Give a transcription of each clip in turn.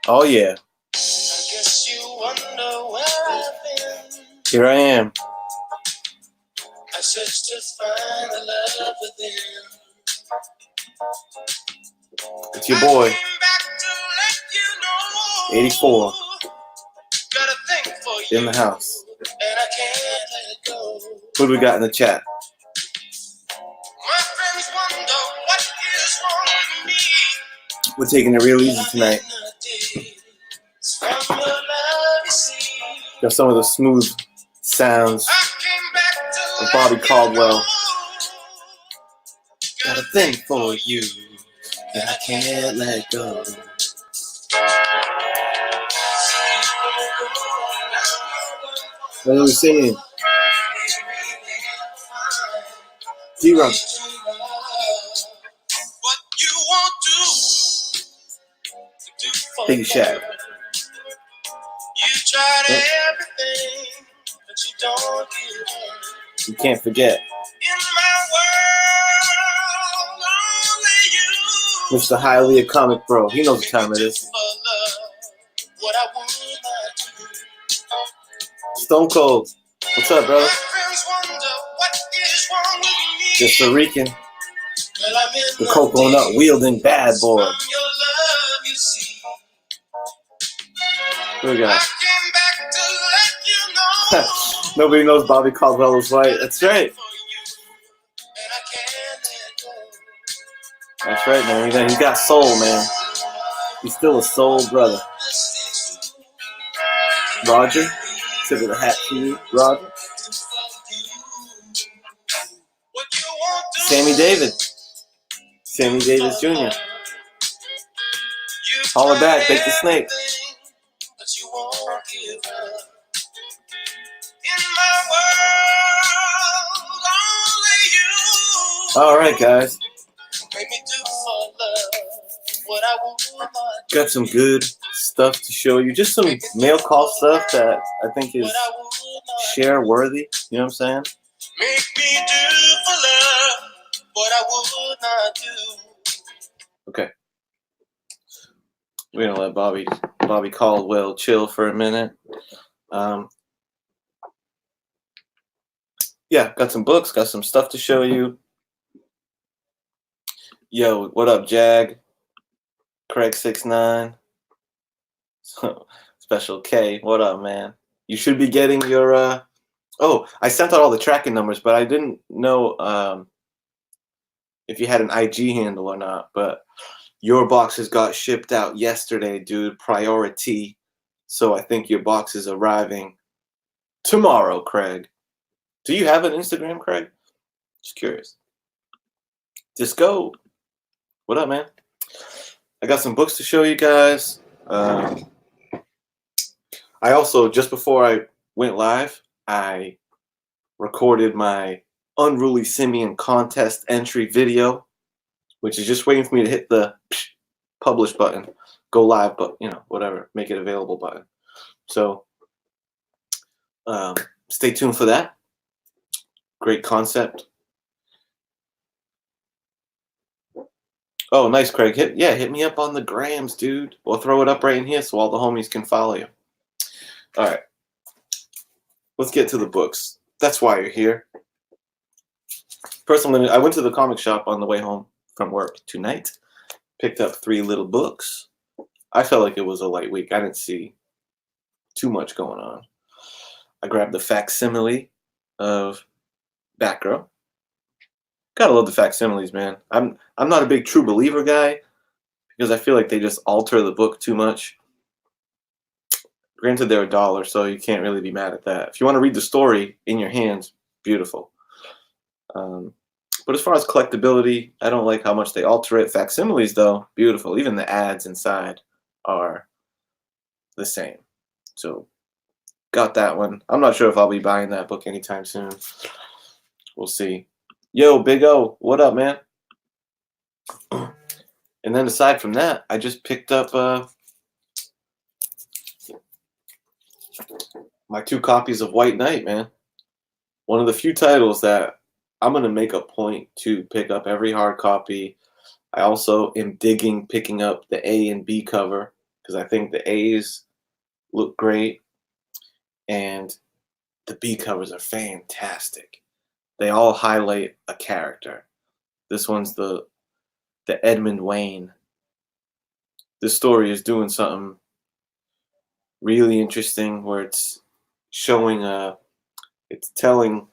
Oh yeah. I guess you wonder where I've been. Here I am. I searched to find the love within. It's your boy. I came back to let you know. 84 Got a thing for you. in the house. And I can't let it go. Who do we got in the chat? My friends wonder what is wrong with me. We're taking it real easy tonight. From your love, you see. Got some of the smooth sounds I came back to of Bobby let you Caldwell. know. Got a thing for you, and I can't let go. What are we singing? G-Rump. What you won't do for Big Shaq. You tried everything, but you don't give up. You can't forget. In my world, only you. Mr. Hialeah Comic Bro. He knows what time it is. For love, what I would not do. Stone Cold. What's up, brother? My friends wonder what is wrong with me. Just a Rican. Well, I'm in The cocoa nut wielding bad boy. From your love, you see. Who we I got? came back to let you know. Nobody knows Bobby Caldwell was right. That's right. For you, and I can't let go. That's right, man. He got soul, man. He's still a soul brother. Roger. Tip of the hat to you, Roger. Sammy David. Sammy Davis Jr. Holler back, Bake the Snake. But you won't give up. In my world, only you. All right, guys. Make me do for love what I would not do. Got some good stuff to show you. Just some mail call stuff that I think is What I would not share worthy. You know what I'm saying? make me do for love what I would not do. Okay. We're gonna let Bobby Caldwell chill for a minute. Yeah, got some books, got some stuff to show you. Yo, what up, Jag? Craig69. Special K, what up, man? You should be getting your oh, I sent out all the tracking numbers, but I didn't know if you had an IG handle or not, but your boxes got shipped out yesterday, dude. Priority. So I think your box is arriving tomorrow, Craig. Do you have an Instagram, Craig? Just curious. Disco. What up, man? I got some books to show you guys. I also, just before I went live, I recorded my Unruly Simian contest entry video, which is just waiting for me to hit the publish button, go live, but whatever, make it available button. So stay tuned for that. Great concept. Oh, nice, Craig. Hit me up on the grams, dude. We'll throw it up right in here so all the homies can follow you. All right. Let's get to the books. That's why you're here. First, I went to the comic shop on the way home from work tonight. Picked up 3 little books. I felt like it was a light week. I didn't see too much going on. I grabbed the facsimile of Batgirl. Gotta love the facsimiles, man. I'm not a big True Believer guy because I feel like they just alter the book too much. Granted, they're $1, so you can't really be mad at that. If you want to read the story in your hands, beautiful. But as far as collectability, I don't like how much they alter it. Facsimiles, though, beautiful. Even the ads inside are the same. So, got that one. I'm not sure if I'll be buying that book anytime soon. We'll see. Yo, Big O, what up, man? And then aside from that, I just picked up my 2 copies of White Knight, man. one of the few titles that I'm gonna make a point to pick up every hard copy. I also am digging picking up the A and B cover because I think the A's look great and the B covers are fantastic. They all highlight a character. This one's the Edmund Wayne. This story is doing something really interesting where it's showing it's telling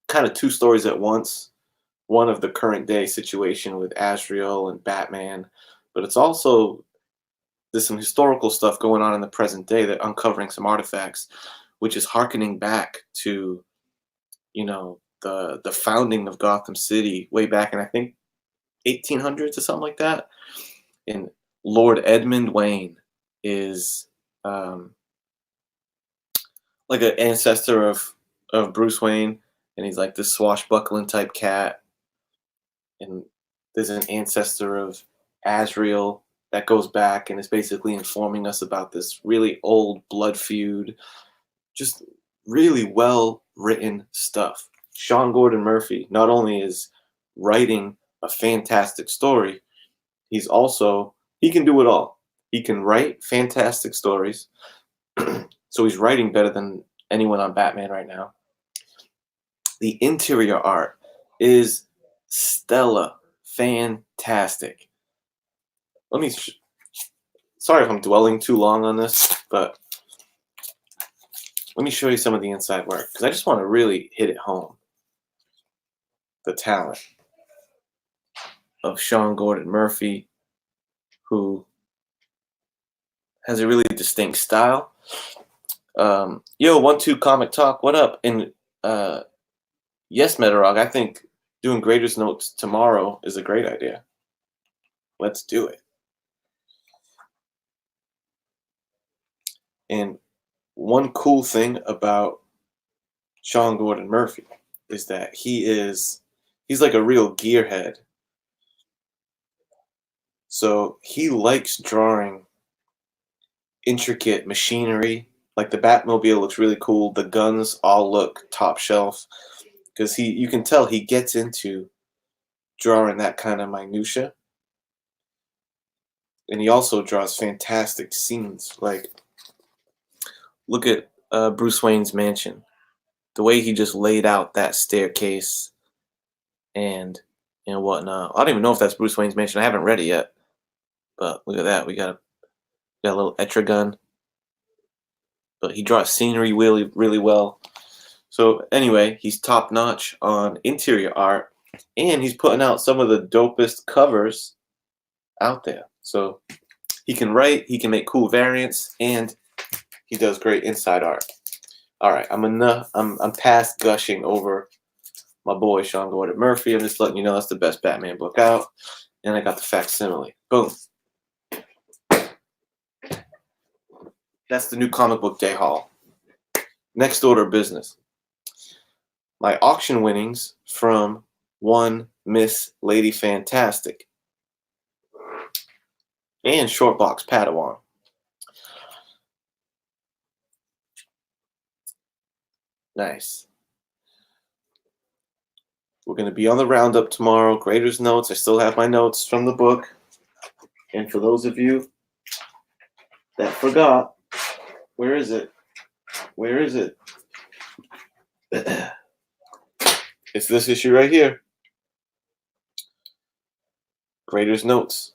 kind of two stories at once. One of the current day situation with Azrael and Batman, but it's also there's some historical stuff going on in the present day that uncovering some artifacts, which is harkening back to the founding of Gotham City way back in I think 1800s or something like that. And Lord Edmund Wayne is um, like an ancestor of Bruce Wayne, and he's like this swashbuckling type cat. And there's an ancestor of Azrael that goes back and is basically informing us about this really old blood feud. Just really well written stuff. Sean Gordon Murphy not only is writing a fantastic story, he can do it all. He can write fantastic stories. So he's writing better than anyone on Batman right now. The interior art is stellar, fantastic. Sorry if I'm dwelling too long on this, but let me show you some of the inside work because I just want to really hit it home. The talent of Sean Gordon Murphy, who has a really distinct style. Yo, 1-2 Comic Talk, what up? And yes, Metarog, I think doing Graders Notes tomorrow is a great idea. Let's do it. And one cool thing about Sean Gordon Murphy is that he's like a real gearhead. So he likes drawing intricate machinery. Like the Batmobile looks really cool. The guns all look top shelf because you can tell he gets into drawing that kind of minutia. And he also draws fantastic scenes. Like, look at Bruce Wayne's mansion. The way he just laid out that staircase and whatnot. I don't even know if that's Bruce Wayne's mansion. I haven't read it yet. But look at that. We got a little Etrigan. But he draws scenery really, really well. So anyway, he's top notch on interior art, and he's putting out some of the dopest covers out there. So he can write, he can make cool variants, and he does great inside art. All right, I'm past gushing over my boy Sean Gordon Murphy. I'm just letting you know that's the best Batman book out, and I got the facsimile. Boom. That's the new comic book day haul. Next order of business. My auction winnings from one Miss Lady Fantastic and Shortbox Padawan. Nice. We're going to be on the roundup tomorrow. Graders notes. I still have my notes from the book. And for those of you that forgot, where is it? Where is it? It's this issue right here. Graders notes.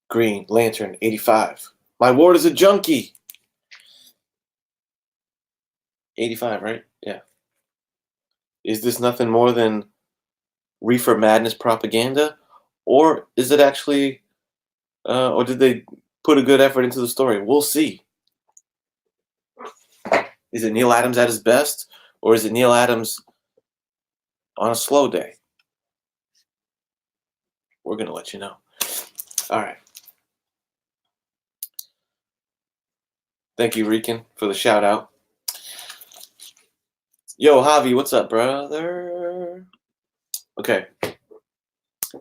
Green Lantern 85. My ward is a junkie. 85, right? Yeah. Is this nothing more than Reefer Madness propaganda? Or is it actually, or did they put a good effort into the story? We'll see. Is it Neil Adams at his best? Or is it Neil Adams on a slow day? We're going to let you know. All right. Thank you, Rican, for the shout out. Yo, Javi, what's up, brother? Okay.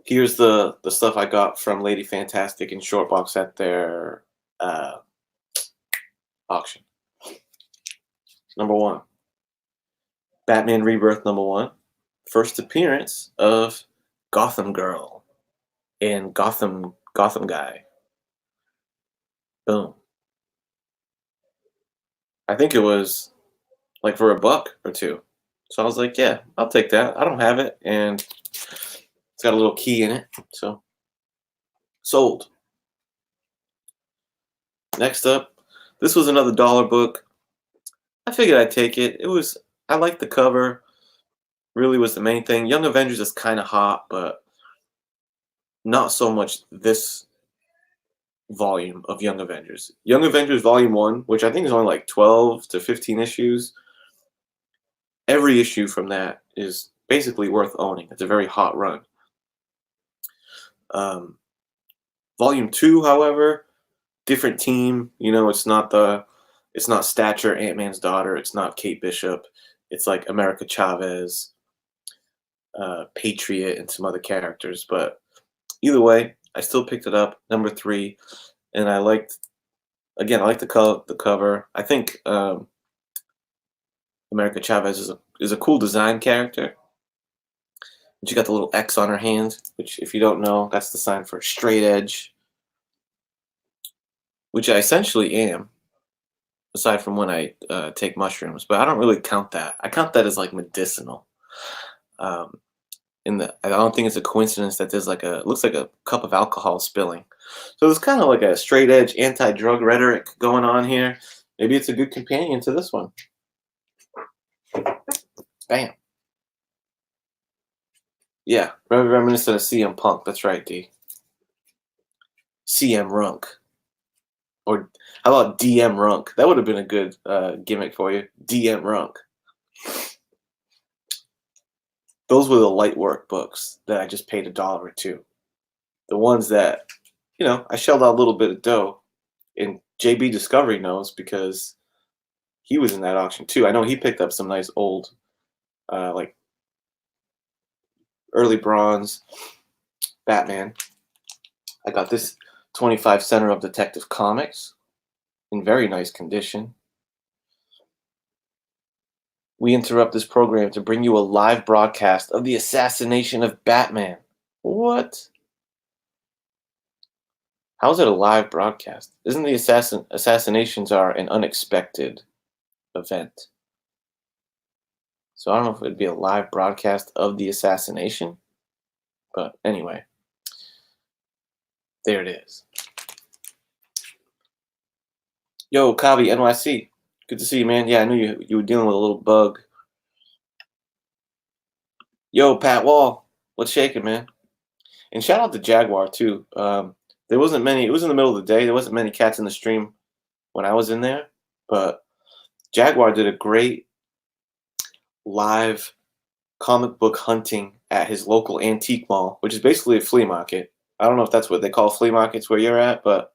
Here's the stuff I got from Lady Fantastic and Shortbox at their auction. Number one, Batman Rebirth #1. First appearance of Gotham Girl and Gotham Guy. Boom. I think it was like for $1 or $2. So I was like, yeah, I'll take that. I don't have it, and it's got a little key in it. So sold. Next up, this was another dollar book. I figured I'd take it. I liked the cover. Really was the main thing. Young Avengers is kind of hot, but not so much this volume of Young Avengers. Young Avengers Volume 1, which I think is only like 12 to 15 issues. Every issue from that is basically worth owning. It's a very hot run. Volume 2, however, different team. It's not Stature, Ant-Man's daughter. It's not Kate Bishop. It's like America Chavez, Patriot, and some other characters. But either way, I still picked it up, #3, and I liked the cover. I think America Chavez is a cool design character. She got the little X on her hand, which, if you don't know, that's the sign for straight edge, which I essentially am, aside from when I take mushrooms. But I don't really count that. I count that as like medicinal. Um, I don't think it's a coincidence that there's looks like a cup of alcohol spilling. So there's kind of like a straight edge anti-drug rhetoric going on here. Maybe it's a good companion to this one. Bam. Yeah, reminiscent of CM Punk. That's right, D. CM Runk. Or how about DM Runk? That would have been a good gimmick for you. DM Runk. Those were the light work books that I just paid $1 or $2. The ones that, I shelled out a little bit of dough. And JB Discovery knows because he was in that auction too. I know he picked up some nice old, like early bronze Batman. I got this 25 center of Detective Comics in very nice condition. We interrupt this program to bring you a live broadcast of the assassination of Batman. What? How is it a live broadcast? Isn't the assassinations are an unexpected event? So I don't know if it'd be a live broadcast of the assassination. But anyway, there it is. Yo, Kavi, NYC. Good to see you, man. Yeah, I knew you were dealing with a little bug. Yo, Pat Wall. What's shaking, man? And shout out to Jaguar, too. There wasn't many. It was in the middle of the day. There wasn't many cats in the stream when I was in there. But Jaguar did a great live comic book hunting at his local antique mall, which is basically a flea market. I don't know if that's what they call flea markets where you're at, but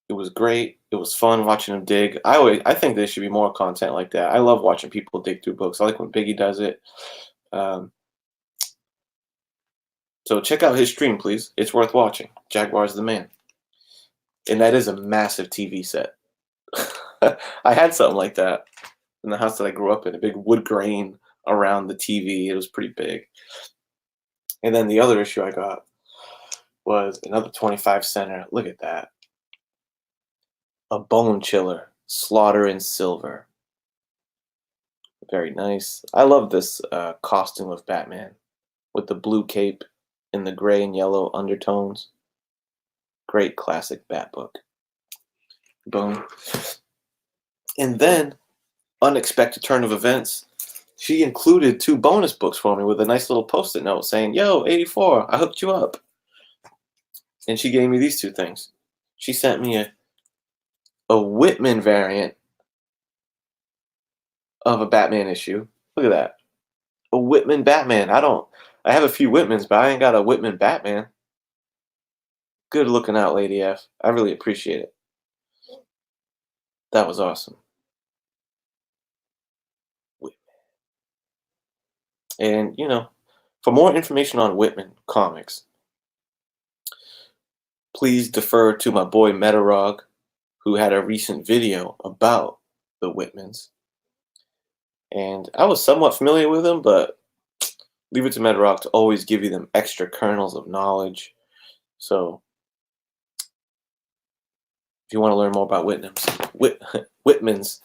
it was great. It was fun watching him dig. I think there should be more content like that. I love watching people dig through books. I like when Biggie does it. So check out his stream, please. It's worth watching. Jaguar's the man. And that is a massive TV set. I had something like that in the house that I grew up in, a big wood grain around the TV. It was pretty big. And then the other issue I got was another 25 center. Look at that. A Bone Chiller, Slaughter in Silver. Very nice. I love this costume of Batman with the blue cape and the gray and yellow undertones. Great classic Bat book. Boom. And then, unexpected turn of events, she included 2 bonus books for me with a nice little post-it note saying, yo, 84, I hooked you up. And she gave me these 2 things. She sent me a Whitman variant of a Batman issue. Look at that. A Whitman Batman. I have a few Whitmans, but I ain't got a Whitman Batman. Good looking out, Lady F. I really appreciate it. That was awesome. And, for more information on Whitman comics, please defer to my boy Metarog, who had a recent video about the Whitmans. And I was somewhat familiar with them, but leave it to Medarog to always give you them extra kernels of knowledge. So if you want to learn more about Whitmans,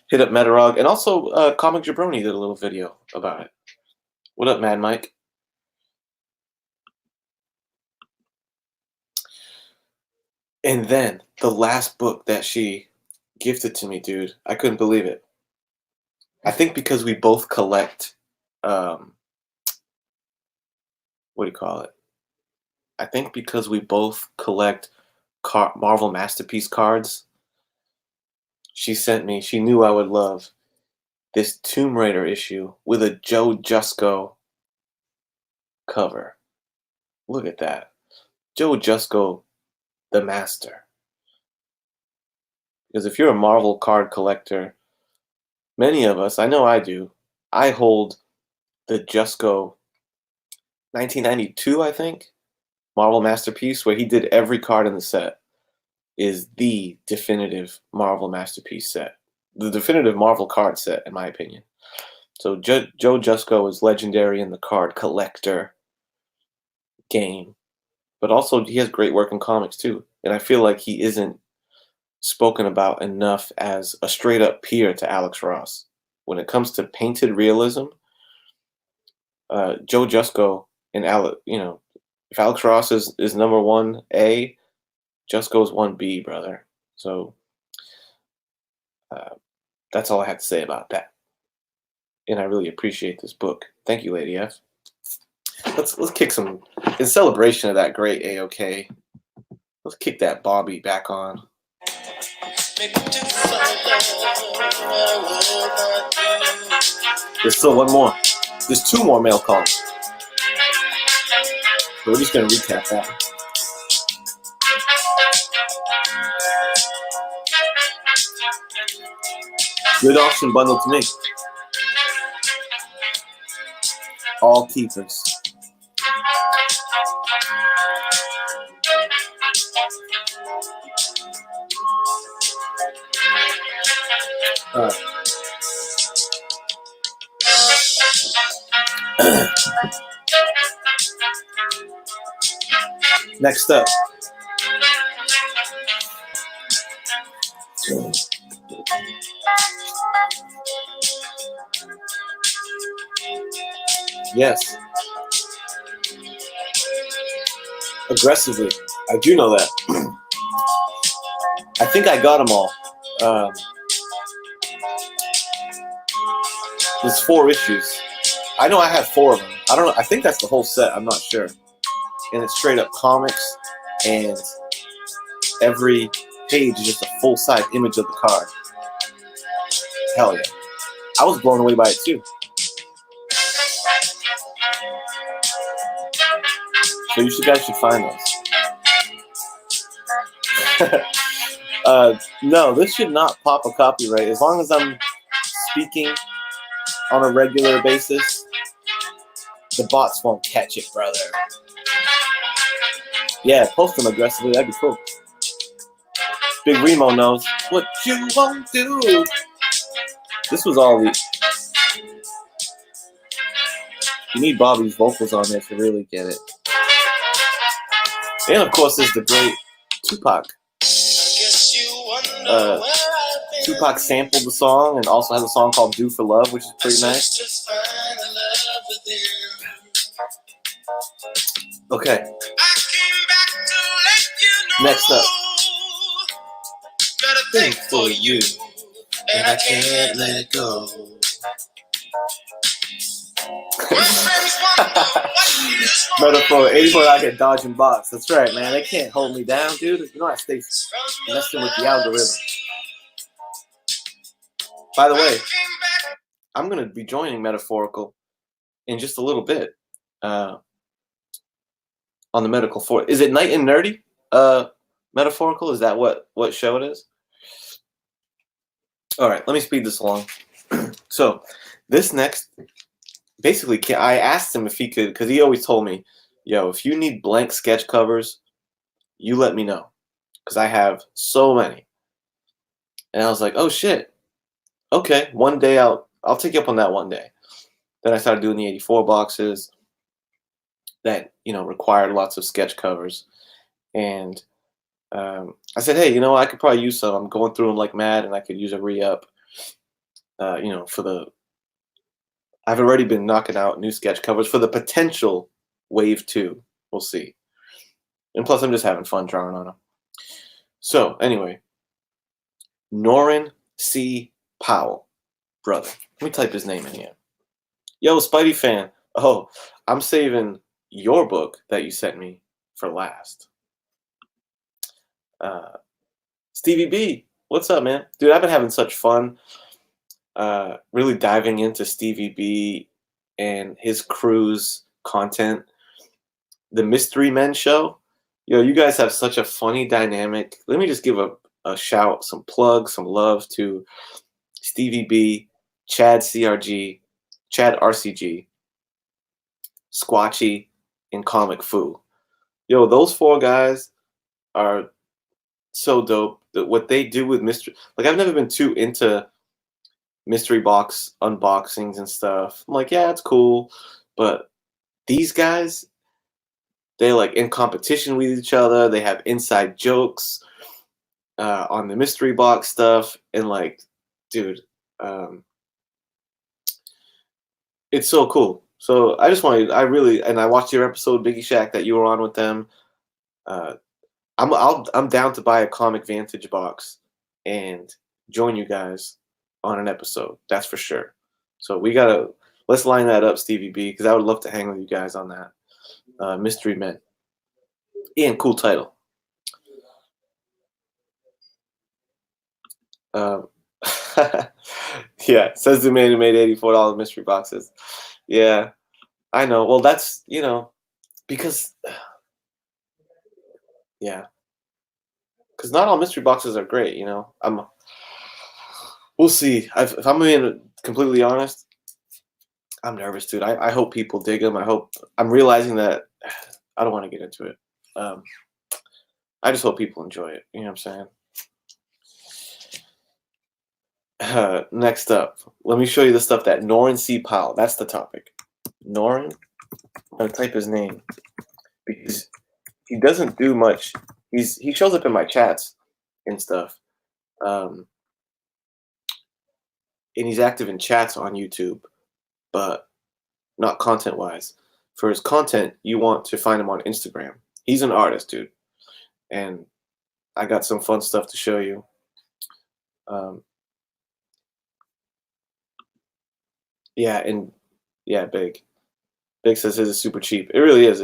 hit up Medarog. And also Comic Jabroni did a little video about it. What up, Mad Mike? And then the last book that she gifted to me, dude, I couldn't believe it. I think because we both collect, what do you call it? I think because we both collect Marvel Masterpiece cards, she sent me, she knew I would love this Tomb Raider issue with a Joe Jusko cover. Look at that. Joe Jusko, the master. Because if you're a Marvel card collector, many of us, I know I do, I hold the Jusko 1992, I think, Marvel Masterpiece, where he did every card in the set, is the definitive Marvel Masterpiece set. The definitive Marvel card set, in my opinion. So Joe Jusko is legendary in the card collector game. But also, he has great work in comics, too. And I feel like he isn't spoken about enough as a straight-up peer to Alex Ross. When it comes to painted realism, Joe Jusko and if Alex Ross is number 1A, Jusko is 1B, brother. So that's all I have to say about that. And I really appreciate this book. Thank you, Lady F. Let's kick some, in celebration of that great AOK, let's kick that Bobby back on. There's still one more. There's 2 more mail calls. So we're just going to recap that. Good auction bundle to me. All keepers. Next up. Yes. Aggressively. I do know that. I think I got them all. There's 4 issues. I know I have 4 of them. I don't know. I think that's the whole set. I'm not sure. And it's straight up comics, and every page is just a full-size image of the card. Hell yeah. I was blown away by it too. So you guys should find those. No, this should not pop a copyright. As long as I'm speaking on a regular basis, the bots won't catch it, brother. Yeah, post them aggressively. That'd be cool. Big Remo knows what you won't do. This was all the... You need Bobby's vocals on there to really get it. And of course, there's the great Tupac. Tupac sampled the song and also has a song called "Do for Love," which is pretty nice. Okay. Next up. Thing for you, and I can't let it go. Metaphor, 84 I get dodging bots. That's right, man. They can't hold me down, dude. You know I stay messing with the algorithm. By the way, I'm going to be joining Metaphorical in just a little bit on the Medical Forum. Is it Night and Nerdy? Metaphorical? Is that what show it is? All right, let me speed this along. So this next, basically, I asked him if he could, because he always told me, yo, if you need blank sketch covers, you let me know, because I have so many. And I was like, oh, shit. Okay, one day I'll take you up on that one day. Then I started doing the 84 boxes that required lots of sketch covers, and I said, hey, I could probably use some. I'm going through them like mad, and I could use a re-up. For the I've already been knocking out new sketch covers for the potential wave two. We'll see. And plus, I'm just having fun drawing on them. So anyway, Norin C. Powell, brother. Let me type his name in here. Yo, Spidey fan. Oh, I'm saving your book that you sent me for last. Stevie B, what's up, man? Dude, I've been having such fun really diving into Stevie B and his crew's content. The Mystery Men show. You guys have such a funny dynamic. Let me just give a shout, some plugs, some love to Stevie B, Chad CRG, Chad RCG, Squatchy, and Comic Fu. Those four guys are so dope. What they do with mystery, like I've never been too into mystery box unboxings and stuff. I'm like, yeah, it's cool, but these guys, they like in competition with each other. They have inside jokes on the mystery box stuff, and like, dude, it's so cool. So I watched your episode, Biggie Shack, that you were on with them. I'm down to buy a Comic Vantage box and join you guys on an episode. That's for sure. So let's line that up, Stevie B, because I would love to hang with you guys on that. Mystery Men. Ian, cool title. Yeah, says the man who made $84 mystery boxes. Yeah, I know. Well, that's because yeah, because not all mystery boxes are great. We'll see. If I'm being completely honest, I'm nervous, dude. I hope people dig them. I'm realizing that I don't want to get into it. I just hope people enjoy it. You know what I'm saying? Next up, let me show you the stuff that Norin C. Powell. That's the topic. Norin. I'm gonna type his name because he doesn't do much. He shows up in my chats and stuff, and he's active in chats on YouTube, but not content wise. For his content, you want to find him on Instagram. He's an artist, dude, and I got some fun stuff to show you. Big. Big says his is super cheap. It really is.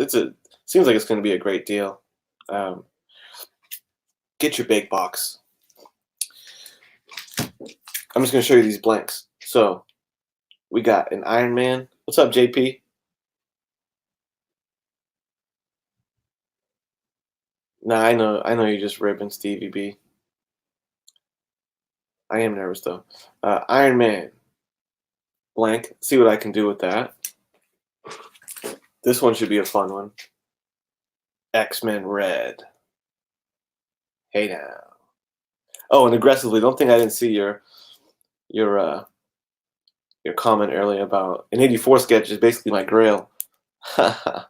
Seems like it's going to be a great deal. Get your big box. I'm just going to show you these blanks. So we got an Iron Man. What's up, JP? Nah, I know you're just ribbing Stevie B. I am nervous though. Iron Man. Blank. See what I can do with that. This one should be a fun one. X-Men Red. Hey now. Oh, and aggressively. Don't think I didn't see your comment earlier about an 84 sketch is basically my grail. I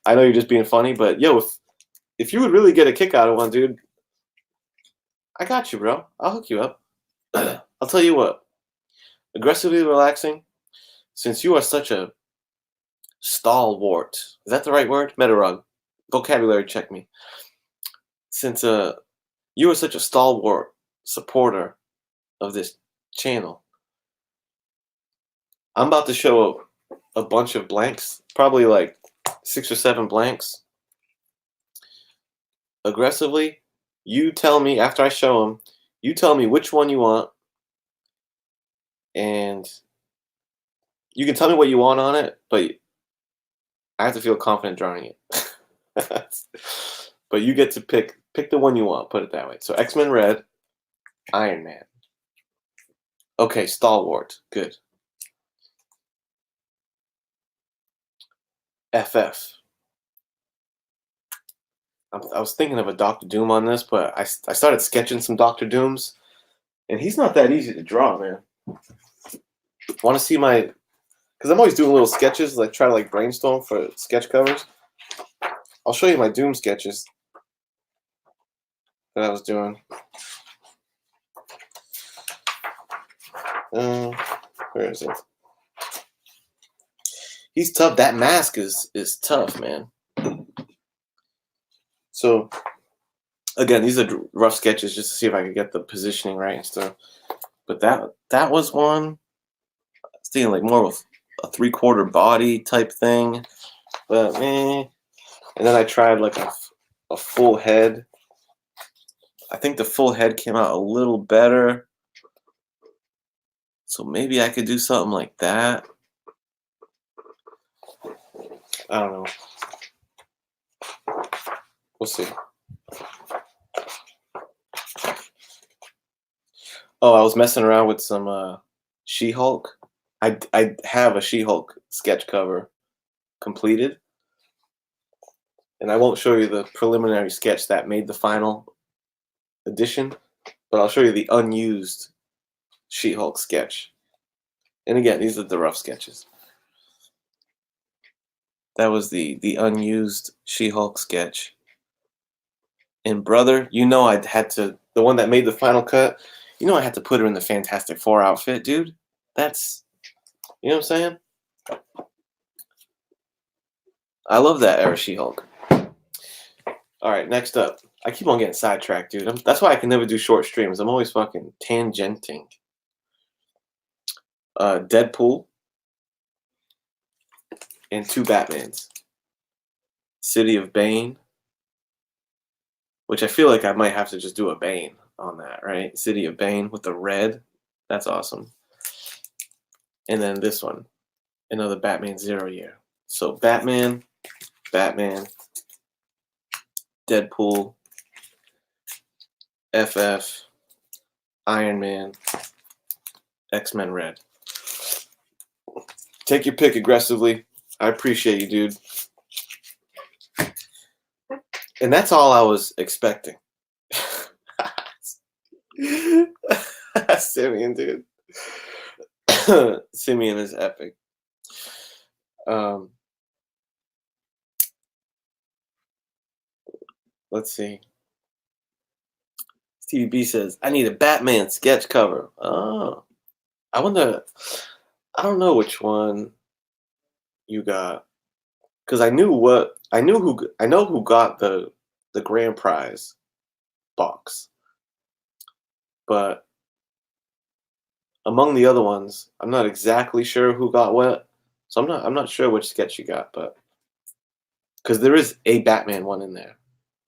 know you're just being funny, but yo, if you would really get a kick out of one, dude, I got you, bro. I'll hook you up. I'll tell you what. Aggressively relaxing, since you are such a stalwart. Is that the right word? Metarug. Vocabulary check me. Since you are such a stalwart supporter of this channel, I'm about to show a bunch of blanks, probably like 6 or 7 blanks. Aggressively, you tell me after I show them, you tell me which one you want, and you can tell me what you want on it, but I have to feel confident drawing it. But you get to pick the one you want, put it that way. So X-Men Red, Iron Man. Okay, Stalwart, good. FF. I was thinking of a Doctor Doom on this, but I started sketching some Doctor Dooms, and he's not that easy to draw, man. Want to see my? Because I'm always doing little sketches, like try to like brainstorm for sketch covers. I'll show you my Doom sketches that I was doing. Where is it? He's tough. That mask is tough, man. So again, these are rough sketches just to see if I could get the positioning right and stuff. But that was one. I was thinking like more of a 3/4 body type thing, but And then I tried like a full head. I think the full head came out a little better. So maybe I could do something like that. I don't know. We'll see. Oh, I was messing around with some She-Hulk. I have a She-Hulk sketch cover completed. And I won't show you the preliminary sketch that made the final edition, but I'll show you the unused She-Hulk sketch. And again, these are the rough sketches. That was the unused She-Hulk sketch. And brother, you know I had to, the one that made the final cut, you know I had to put her in the Fantastic Four outfit, dude. That's, you know what I'm saying? I love that era She-Hulk. All right, next up. I keep on getting sidetracked, dude. That's why I can never do short streams. I'm always fucking tangenting. Deadpool and 2 Batmans. City of Bane, which I feel like I might have to just do a Bane on that, right? City of Bane with the red. That's awesome. And then this one, another Batman 0 year. So Batman, Deadpool, FF, Iron Man, X-Men Red. Take your pick aggressively. I appreciate you, dude. And that's all I was expecting. Simeon, dude. Simeon is epic. Let's see. TVB says, I need a Batman sketch cover. Oh. I wonder, I don't know which one you got. Because I know who got the grand prize box. But among the other ones, I'm not exactly sure who got what. So I'm not sure which sketch you got, but because there is a Batman one in there,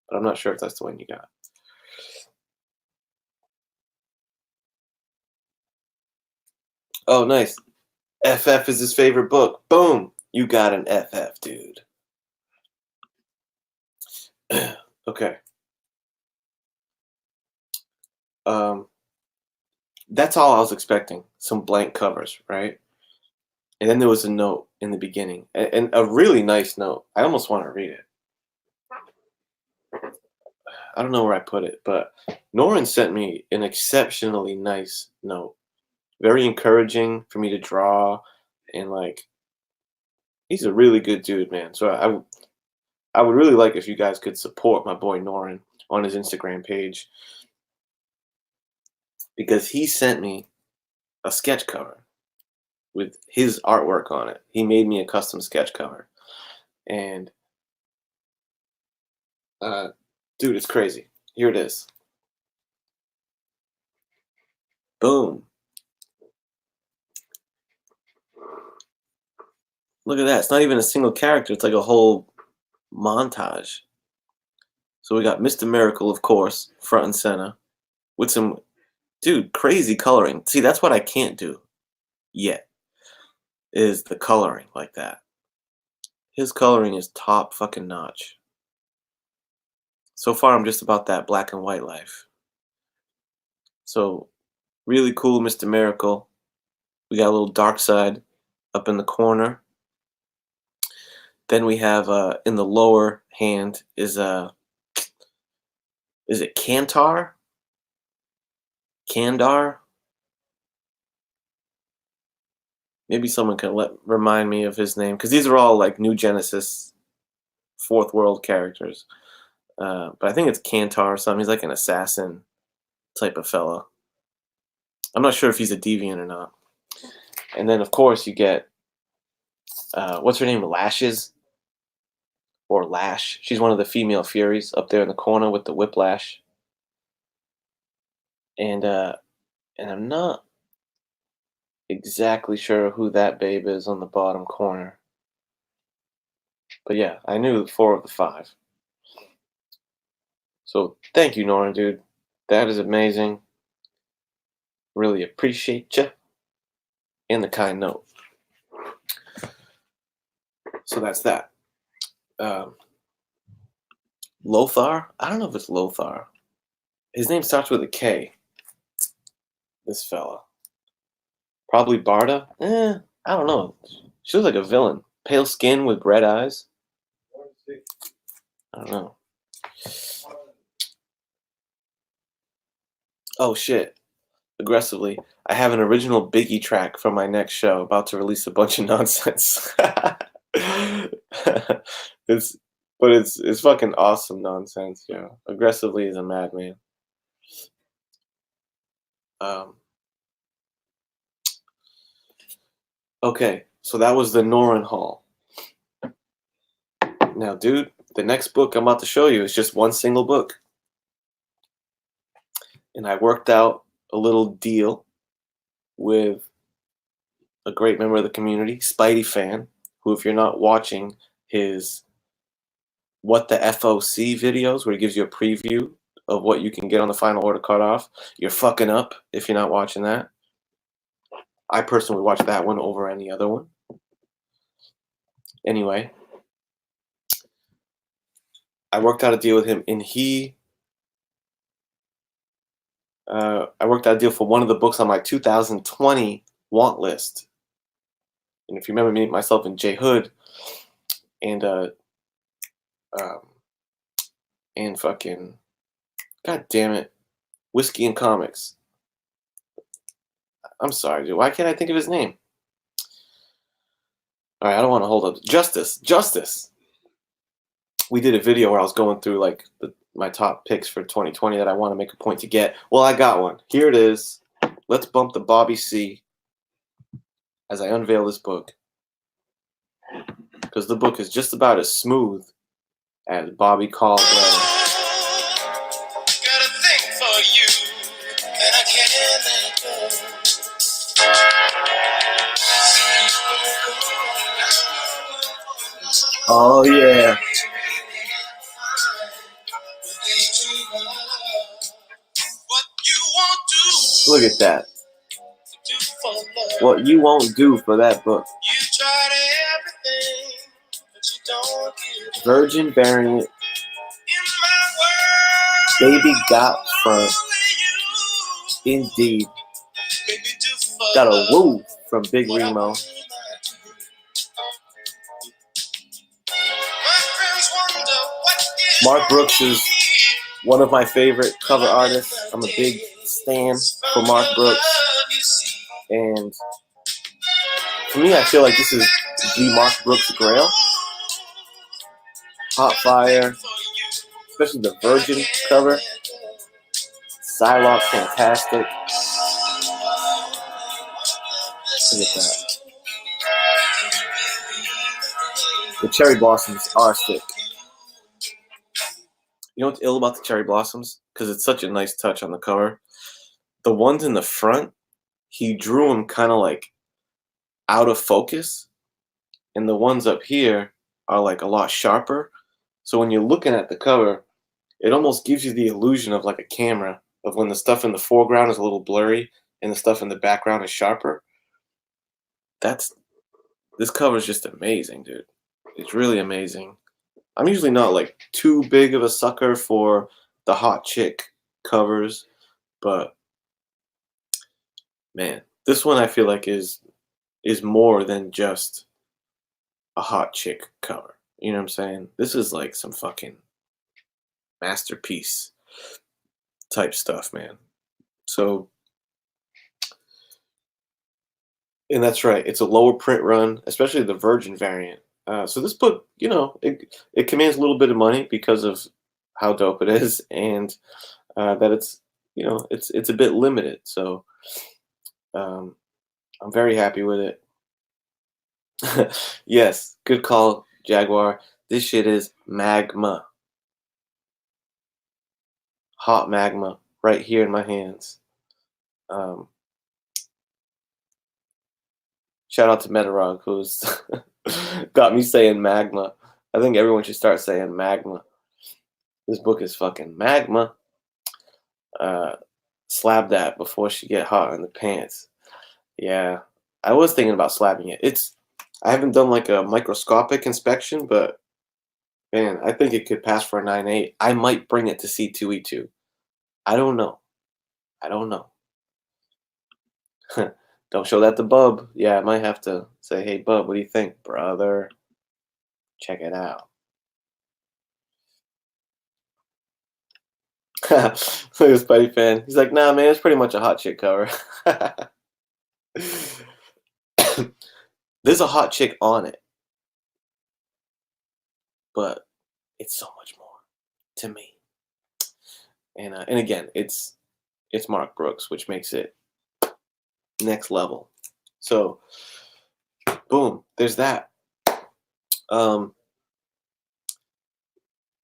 but I'm not sure if that's the one you got. Oh, nice. FF is his favorite book. Boom, you got an FF, dude. Okay. That's all I was expecting. Some blank covers, right? And then there was a note in the beginning, and a really nice note. I almost want to read it. I don't know where I put it, but Norin sent me an exceptionally nice note. Very encouraging for me to draw, and like, he's a really good dude, man. So I would really like if you guys could support my boy Norin on his Instagram page, because he sent me a sketch cover with his artwork on it. He made me a custom sketch cover. And dude, it's crazy. Here it is. Boom. Look at that. It's not even a single character. It's like a whole montage. So we got Mr. Miracle, of course, front and center, with some, dude, crazy coloring. See, that's what I can't do yet, is the coloring like that. His coloring is top fucking notch. So far, I'm just about that black and white life. So, really cool, Mr. Miracle. We got a little dark side up in the corner. Then we have in the lower hand is it Kantar? Kandar? Maybe someone can remind me of his name, because these are all like New Genesis Fourth World characters. But I think it's Kantar or something. He's like an assassin type of fella. I'm not sure if he's a deviant or not. And then, of course, you get, what's her name? Lashes? Or Lash. She's one of the female Furies up there in the corner with the whiplash. And I'm not exactly sure who that babe is on the bottom corner. But yeah, I knew 4 of the 5. So thank you, Norrin, dude. That is amazing. Really appreciate you. And the kind note. So that's that. Lothar? I don't know if it's Lothar. His name starts with a K. This fella. Probably Barda? I don't know. She looks like a villain. Pale skin with red eyes. I don't know. Oh shit. Aggressively. I have an original Biggie track for my next show. About to release a bunch of nonsense. it's fucking awesome nonsense, yo. Aggressively is a madman. Okay, so that was the Norrin Hall. Now, dude, the next book I'm about to show you is just one single book. And I worked out a little deal with a great member of the community, Spidey Fan, who, if you're not watching his What the FOC videos, where he gives you a preview of what you can get on the final order cutoff, you're fucking up if you're not watching that. I personally watch that one over any other one. Anyway, I worked out a deal with him, and I worked out a deal for one of the books on my 2020 want list. And if you remember me, myself, and Jay Hood, and fucking, god damn it, Whiskey and Comics. I'm sorry, dude. Why can't I think of his name? All right, I don't want to hold up. Justice. We did a video where I was going through like my top picks for 2020 that I want to make a point to get. Well, I got one. Here it is. Let's bump the Bobby C as I unveil this book, because the book is just about as smooth as Bobby Caldwell. Got a thing for you, and I can't let go. Oh yeah. What you won't do. Look at that. Do for love. What you won't do for that book. You tried everything, but you don't give. Virgin variant. In my world, Baby got front. only you. Indeed. Make me do for Got a love woo from Big what I Remo. will not do. My friends wonder what is Mark wrong Brooks with is me. one of my favorite cover artists. I'm a big stan for Mark Brooks. And to me, I feel like this is the Mark Brooks Grail. Hot Fire, especially the Virgin cover. Psylocke, fantastic. Look at that. The cherry blossoms are sick. You know what's ill about the cherry blossoms? Because it's such a nice touch on the cover. The ones in the front, he drew them kind of like out of focus. And the ones up here are like a lot sharper. So when you're looking at the cover, it almost gives you the illusion of like a camera, of when the stuff in the foreground is a little blurry and the stuff in the background is sharper. This cover is just amazing, dude. It's really amazing. I'm usually not like too big of a sucker for the hot chick covers, but man, this one I feel like is more than just a hot chick cover. You know what I'm saying? This is like some fucking masterpiece type stuff, man. So And that's right. It's a lower print run, especially the Virgin variant. So this book, it commands a little bit of money because of how dope it is, and that it's a bit limited. So um, I'm very happy with it. Yes, good call, Jaguar. This shit is magma, hot magma, right here in my hands. Um, Shout out to Metarog, who's got me saying magma. I think everyone should start saying magma. This book is fucking magma. Uh, Slab that before she get hot in the pants. Yeah, I was thinking about slabbing it. I haven't done like a microscopic inspection, but man, I think it could pass for a 9.8. I might bring it to C2E2. I don't know. I don't know. Don't show that to Bub. Yeah, I might have to say, hey, Bub, what do you think, brother? Check it out. Look at Spidey fan. He's like, nah, man, it's pretty much a hot chick cover. There's a hot chick on it, but it's so much more to me. And again, it's Mark Brooks, which makes it next level. So, boom, there's that.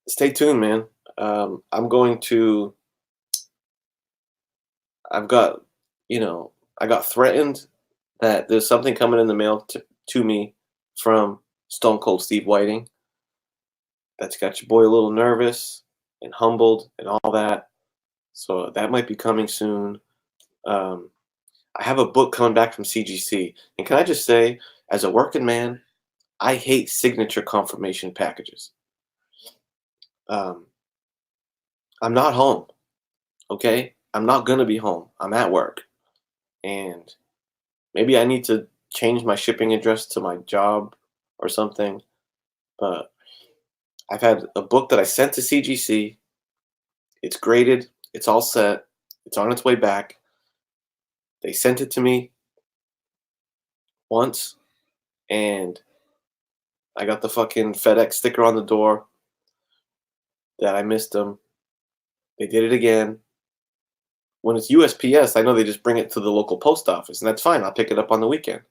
Stay tuned, man. I've got, I got threatened that there's something coming in the mail to me from Stone Cold Steve Whiting. That's got your boy a little nervous and humbled and all that. So that might be coming soon. I have a book coming back from CGC. And can I just say, as a working man, I hate signature confirmation packages. I'm not home, okay? I'm not going to be home. I'm at work. And maybe I need to change my shipping address to my job or something. But I've had a book that I sent to CGC. It's graded. It's all set. It's on its way back. They sent it to me once, and I got the fucking FedEx sticker on the door that I missed them. They did it again. When it's USPS, I know they just bring it to the local post office, and that's fine. I'll pick it up on the weekend.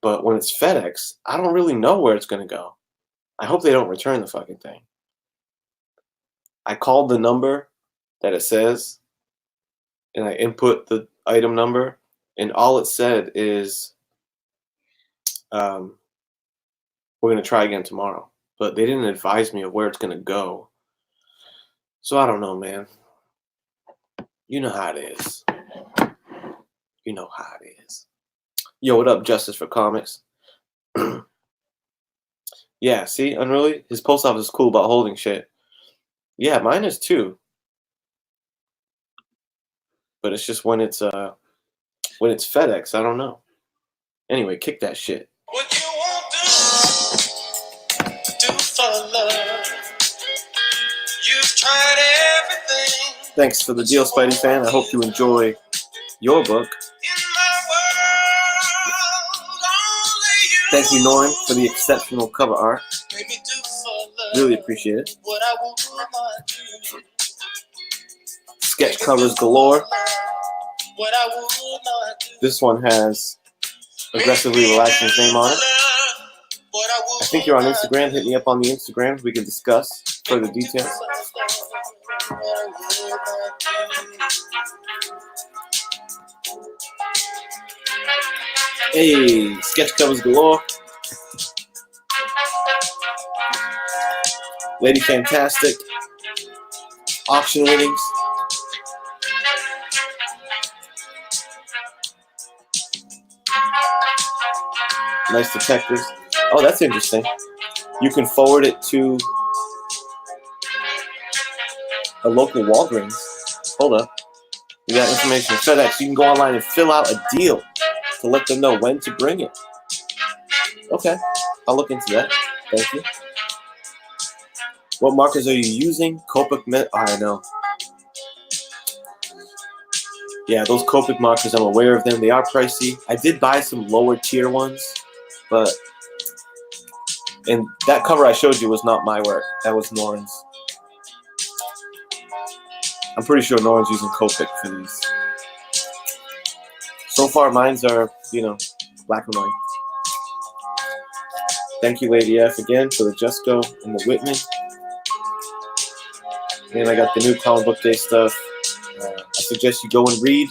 But when it's FedEx, I don't really know where it's going to go. I hope they don't return the fucking thing. I called the number that it says, and I input the item number, and all it said is, we're going to try again tomorrow. But they didn't advise me of where it's going to go. So I don't know, man. You know how it is. You know how it is. Yo, what up, Justice for Comics? Yeah, see, Unruly? His post office is cool about holding shit. Yeah, mine is too. But it's just when it's FedEx, I don't know. Anyway, kick that shit. What you want to do for love? You've tried everything. Thanks for the deal, Spidey fan. I hope you enjoy your book. In my world, only you. Thank you, Norrin, for the exceptional cover art. Made me do for love Really appreciate it. what I would not do. Sketch covers galore. What I would not do. This one has Aggressively Relaxing's name on it. I think you're on Instagram. Hit me up on the Instagram. We can discuss further details. Hey, sketch covers galore. Lady Fantastic. Auction winnings. Nice detectives. Oh, that's interesting. You can forward it to a local Walgreens. Hold up. We got information. FedEx. You can go online and fill out a deal to let them know when to bring it. Okay. I'll look into that. Thank you. What markers are you using? Copic. I know. Yeah, those Copic markers, I'm aware of them. They are pricey. I did buy some lower tier ones, but and that cover I showed you was not my work. That was Noren's. I'm pretty sure Noren's using Copic for these. So far, mine's are, black and white. Thank you, Lady F, again for the Jusco and the Whitman. And I got the new Comic Book Day stuff. I suggest you go and read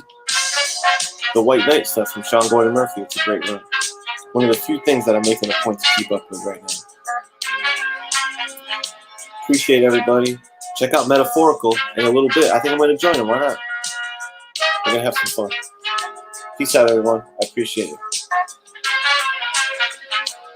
the White Knight stuff from Sean Gordon Murphy. It's a great run. One of the few things that I'm making a point to keep up with right now. Appreciate everybody. Check out Metaphorical in a little bit. I think I'm going to join them. Why not? We're going to have some fun. Peace out, everyone. I appreciate it.